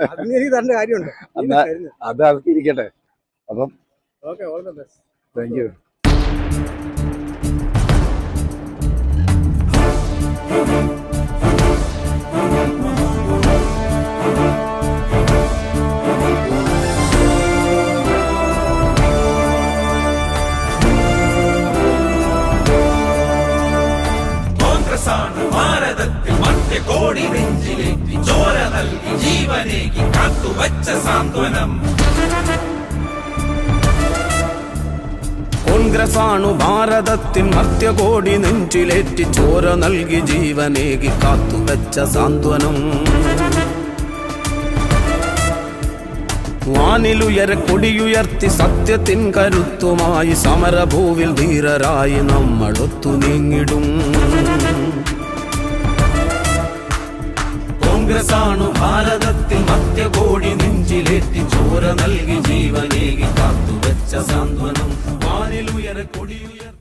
അതിന് എനിക്ക് തരേണ്ട കാര്യമുണ്ട്. അത് അവർക്ക് ഇരിക്കട്ടെ. അപ്പം okay, all the best. Thank you. ഭാരതത്തിൽ മധ്യകോടി നെഞ്ചിലേറ്റി ചോര നൽകി ജീവനേകി കാത്തുവച്ച സാന്ത്വനം. കോൺഗ്രസാണു ഭാരതത്തിൻ മധ്യകോടി നെഞ്ചിലേറ്റി ചോര നൽകി ജീവനേകി കാത്തുവച്ച സാന്ത്വനം. വാനിലുയര കൊടിയുയർത്തി സത്യത്തിൻ കരുത്തുമായി സമരഭൂവിൽ ധീരരായി നമ്മളൊത്തു നീങ്ങിടും. കോൺഗ്രസാണു ഭാരതത്തിൽ മധ്യകോടി നെഞ്ചിലേറ്റി ചോര നൽകി ജീവനേകി കാത്തുവച്ച സാന്ത്വനം. വാനിലുയര കൊടിയുയർത്തി